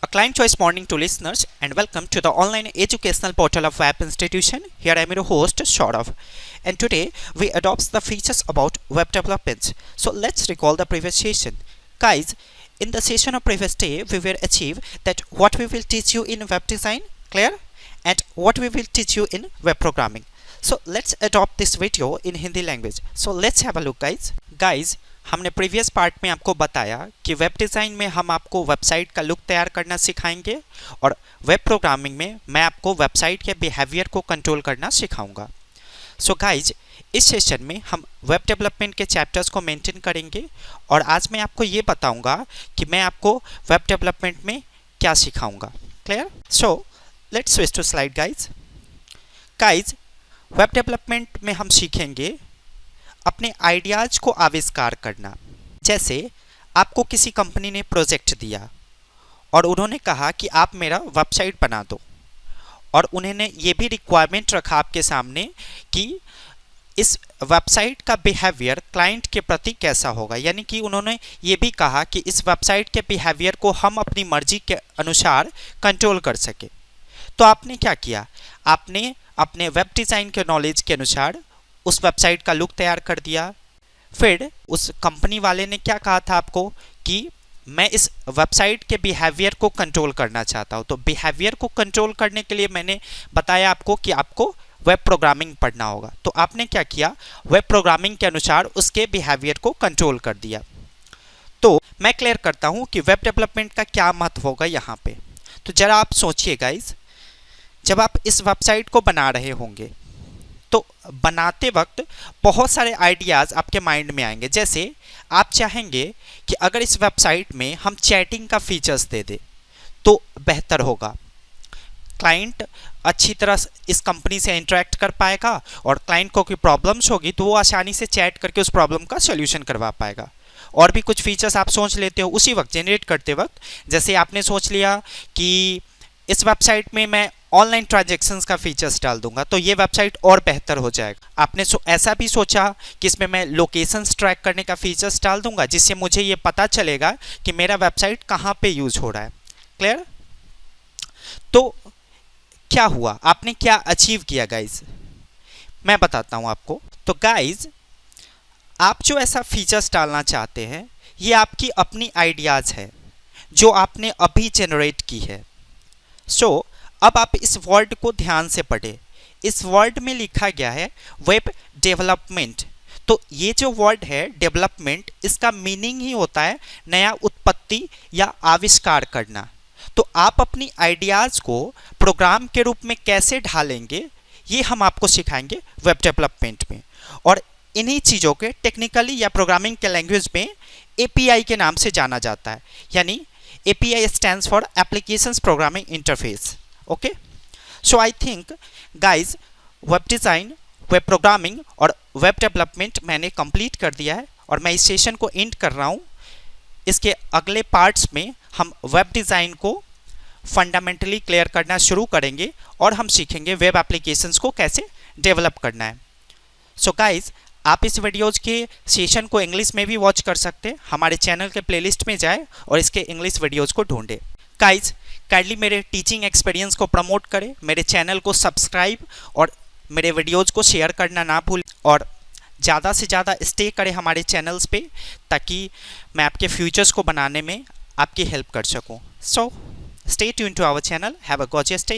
A client choice morning to listeners and welcome to the online educational portal of Web Institution. Here I am your host Saurav, and today we adopt the features about web development. So let's recall the previous session. Guys, in the session of previous day we will achieve that what we will teach you in web design, clear? And what we will teach you in web programming. So let's adopt this video in Hindi language. So let's have a look guys. हमने previous part में आपको बताया कि web design में हम आपको website का look तैयार करना सिखाएंगे और वेब प्रोग्रामिंग में मैं आपको वेबसाइट के बिहेवियर को कंट्रोल करना सिखाऊंगा। सो गाइज, इस सेशन में हम वेब डेवलपमेंट के चैप्टर्स को मेंटेन करेंगे और आज मैं आपको ये बताऊंगा कि मैं आपको वेब डेवलपमेंट में क्या सिखाऊंगा। Clear? So let's switch to slide guys, web development में हम सीखेंगे अपने आइडियाज़ को आविष्कार करना। जैसे आपको किसी कंपनी ने प्रोजेक्ट दिया और उन्होंने कहा कि आप मेरा वेबसाइट बना दो, और उन्होंने ये भी रिक्वायरमेंट रखा आपके सामने कि इस वेबसाइट का बिहेवियर क्लाइंट के प्रति कैसा होगा, यानी कि उन्होंने ये भी कहा कि इस वेबसाइट के बिहेवियर को हम अपनी मर्जी के अनुसार कंट्रोल कर सके। तो आपने क्या किया? आपने अपने वेब डिज़ाइन के नॉलेज के अनुसार उस वेबसाइट का लुक तैयार कर दिया। फिर उस कंपनी वाले ने क्या कहा था आपको कि मैं इस वेबसाइट के बिहेवियर को कंट्रोल करना चाहता हूँ। तो बिहेवियर को कंट्रोल करने के लिए मैंने बताया आपको कि आपको वेब प्रोग्रामिंग पढ़ना होगा। तो आपने क्या किया? वेब प्रोग्रामिंग के अनुसार उसके बिहेवियर को कंट्रोल कर दिया। तो मैं क्लियर करता हूँ कि वेब डेवलपमेंट का क्या महत्व होगा यहाँ पे। तो ज़रा आप सोचिए गाइज, जब आप इस वेबसाइट को बना रहे होंगे तो बनाते वक्त बहुत सारे आइडियाज़ आपके माइंड में आएंगे। जैसे आप चाहेंगे कि अगर इस वेबसाइट में हम चैटिंग का फीचर्स दे दें तो बेहतर होगा, क्लाइंट अच्छी तरह इस कंपनी से इंटरेक्ट कर पाएगा और क्लाइंट को कोई प्रॉब्लम्स होगी तो वो आसानी से चैट करके उस प्रॉब्लम का सोल्यूशन करवा पाएगा। और भी कुछ फीचर्स आप सोच लेते हो उसी वक्त जनरेट करते वक्त। जैसे आपने सोच लिया कि इस वेबसाइट में मैं ऑनलाइन ट्रांजैक्शंस का फीचर्स डाल दूंगा तो ये वेबसाइट और बेहतर हो जाएगा। आपने ऐसा भी सोचा कि इसमें मैं लोकेशंस ट्रैक करने का फीचर्स डाल दूंगा जिससे मुझे ये पता चलेगा कि मेरा वेबसाइट कहाँ पे यूज हो रहा है। क्लियर? तो क्या हुआ, आपने क्या अचीव किया गाइज, मैं बताता हूँ आपको। तो गाइज, आप जो ऐसा फीचर्स डालना चाहते हैं ये आपकी अपनी आइडियाज़ है जो आपने अभी जनरेट की है। सो अब आप इस वर्ड को ध्यान से पढ़ें। इस वर्ड में लिखा गया है वेब डेवलपमेंट। तो ये जो वर्ड है डेवलपमेंट, इसका मीनिंग ही होता है नया उत्पत्ति या आविष्कार करना। तो आप अपनी आइडियाज़ को प्रोग्राम के रूप में कैसे ढालेंगे ये हम आपको सिखाएंगे वेब डेवलपमेंट में। और इन्हीं चीज़ों के टेक्निकली या प्रोग्रामिंग के लैंग्वेज में API के नाम से जाना जाता है, यानी API stands for Applications Programming Interface. Okay, so I think guys, web design, web programming और वेब डेवलपमेंट मैंने कंप्लीट कर दिया है और मैं इस सेशन को एंड कर रहा हूँ। इसके अगले पार्ट्स में हम वेब डिज़ाइन को फंडामेंटली क्लियर करना शुरू करेंगे और हम सीखेंगे वेब एप्लीकेशंस को कैसे डेवलप करना है। सो गाइज, आप इस वीडियोज़ के सेशन को इंग्लिश में भी वॉच कर सकते हैं। हमारे चैनल के प्लेलिस्ट में जाए और इसके इंग्लिश वीडियोज़ को ढूंढे। गाइज, काइंडली मेरे टीचिंग एक्सपीरियंस को प्रमोट करें, मेरे चैनल को सब्सक्राइब और मेरे वीडियोज़ को शेयर करना ना भूलें और ज़्यादा से ज़्यादा स्टे करें हमारे चैनल्स पे ताकि मैं आपके फ्यूचर्स को बनाने में आपकी हेल्प कर सकूं। So stay tune to our channel. Have a gorgeous day.